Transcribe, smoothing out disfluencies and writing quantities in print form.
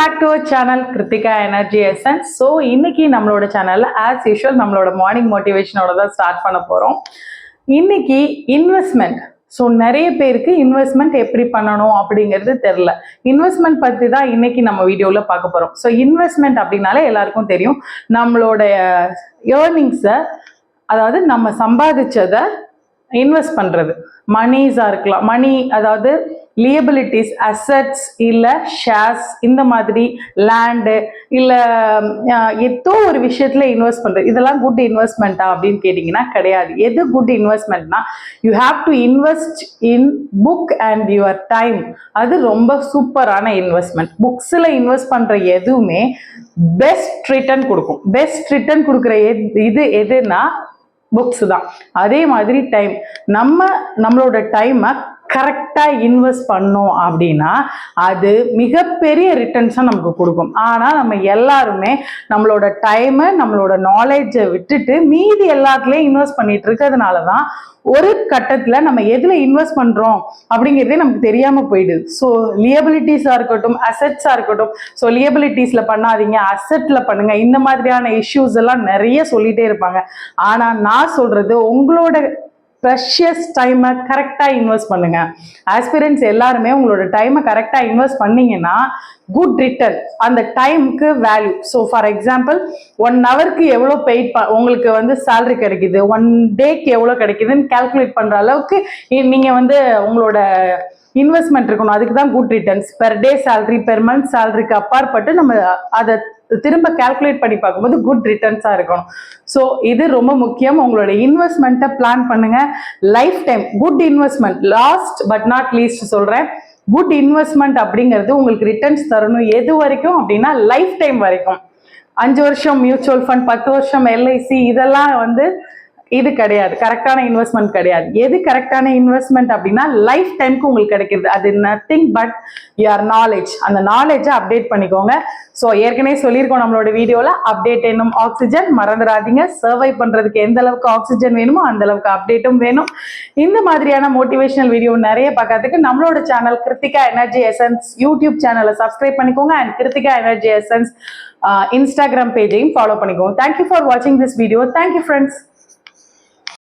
Back to our channel Krithika energy essence. So இன்னைக்கு நம்மளோட சேனல்ல ஆஸ் யூஷுவல் நம்மளோட மார்னிங் மோட்டிவேஷனோட தான் ஸ்டார்ட் பண்ண போறோம். இன்னைக்கு இன்வெஸ்ட்மெண்ட். ஸோ நிறைய பேருக்கு இன்வெஸ்ட்மெண்ட் எப்படி பண்ணணும் அப்படிங்கிறது தெரியல. இன்வெஸ்ட்மெண்ட் பற்றி தான் இன்னைக்கு நம்ம வீடியோவில் பார்க்க போகிறோம். ஸோ இன்வெஸ்ட்மெண்ட் அப்படின்னாலே எல்லாருக்கும் தெரியும், நம்மளோட ஏர்னிங்ஸை, அதாவது நம்ம சம்பாதிச்சதை இன்வெஸ்ட் பண்ணுறது. மணிஸாக இருக்கலாம், மணி அதாவது லியபிலிட்டிஸ், அசட்ஸ், இல்லை ஷேர்ஸ், இந்த மாதிரி லேண்டு, இல்லை ஏதோ ஒரு விஷயத்தில் இன்வெஸ்ட் பண்ணுறது. இதெல்லாம் குட் இன்வெஸ்ட்மெண்ட்டா அப்படின்னு கேட்டிங்கன்னா கிடையாது. எது குட் இன்வெஸ்ட்மெண்ட்னா, you have to invest in book and your time. அது ரொம்ப சூப்பரான இன்வெஸ்ட்மெண்ட். புக்ஸில் இன்வெஸ்ட் பண்ணுற எதுவுமே பெஸ்ட் ரிட்டர்ன் கொடுக்கும். பெஸ்ட் ரிட்டர்ன் கொடுக்குற இது எதுனா புக்ஸ் தான். அதே மாதிரி டைம், நம்மளோட டைமை கரெக்டாக இன்வெஸ்ட் பண்ணோம் அப்படின்னா அது மிகப்பெரிய ரிட்டர்ன்ஸாக நமக்கு கொடுக்கும். ஆனால் நம்ம எல்லாருமே நம்மளோட டைமை, நம்மளோட நாலேஜை விட்டுட்டு மீதி எல்லாத்துலேயும் இன்வெஸ்ட் பண்ணிட்டு இருக்கிறதுனால தான் ஒரு கட்டத்தில் நம்ம எதில் இன்வெஸ்ட் பண்ணுறோம் அப்படிங்கிறதே நமக்கு தெரியாமல் போயிடுது. ஸோ லியபிலிட்டிஸாக இருக்கட்டும், அசட்ஸாக இருக்கட்டும். ஸோ லியபிலிட்டிஸில் பண்ணாதீங்க, அசட்டில் பண்ணுங்க, இந்த மாதிரியான இஷ்யூஸ் எல்லாம் நிறைய சொல்லிகிட்டே இருப்பாங்க. ஆனால் நான் சொல்கிறது, உங்களோட ப்ரெஷியஸ் டைமை கரெக்டாக இன்வெஸ்ட் பண்ணுங்க. ஆஸ்பிரன்ஸ் எல்லாருமே உங்களோட டைமை கரெக்டாக இன்வெஸ்ட் பண்ணீங்கன்னா குட் ரிட்டர்ன், அந்த டைமுக்கு வேல்யூ. ஸோ ஃபார் எக்ஸாம்பிள் 1 ஹவருக்கு எவ்வளோ பெய்ட் உங்களுக்கு வந்து சேலரி கிடைக்குது, 1 டேக்கு எவ்வளோ கிடைக்குதுன்னு கால்குலேட் பண்ணுற அளவுக்கு நீங்கள் வந்து உங்களோட இன்வெஸ்ட்மெண்ட் இருக்கணும். அதுக்கு தான் good returns. Per day salary, per month சேலரிக்கு அப்பாற்பட்டு நம்ம அதை திரும்ப கால்குலேட் பண்ணி பார்க்கும்போது குட் ரிட்டர்ன்ஸாக இருக்கணும். ஸோ இது ரொம்ப முக்கியம். உங்களோட இன்வெஸ்ட்மெண்ட்டை பிளான் பண்ணுங்க. Life time good investment. Last but not least சொல்கிறேன், குட் இன்வெஸ்ட்மெண்ட் அப்படிங்கிறது உங்களுக்கு ரிட்டர்ன்ஸ் தரணும். எது வரைக்கும் அப்படின்னா லைஃப் டைம் வரைக்கும். 5 வருஷம் மியூச்சுவல் ஃபண்ட், 10 வருஷம் எல்ஐசி, இதெல்லாம் வந்து இது கிடையாது, கரெக்டான இன்வெஸ்ட்மெண்ட் கிடையாது. எது கரெக்டான இன்வெஸ்ட்மெண்ட் அப்படின்னா லைஃப் டைமுக்கு உங்களுக்கு கிடைக்கிறது. அது நத்திங் பட் யுவர் நாலேஜ். அந்த நாலேஜை அப்டேட் பண்ணிக்கோங்க. ஸோ ஏற்கனவே சொல்லியிருக்கோம் நம்மளோட வீடியோவில், அப்டேட் என்னும் ஆக்சிஜன், மறந்துடாதீங்க. சர்வை பண்ணுறதுக்கு எந்த அளவுக்கு ஆக்சிஜன் வேணுமோ அந்த அளவுக்கு அப்டேட்டும் வேணும். இந்த மாதிரியான மோட்டிவேஷனல் வீடியோ நிறைய பார்க்கறதுக்கு நம்மளோட channel Krithika energy essence YouTube சேனலை சப்ஸ்கிரைப் பண்ணிக்கோங்க. And Krithika energy essence Instagram பேஜையும் ஃபாலோ பண்ணிக்கோங்க. தேங்க்யூ ஃபார் வாட்சிங் திஸ் வீடியோ. Thank you friends.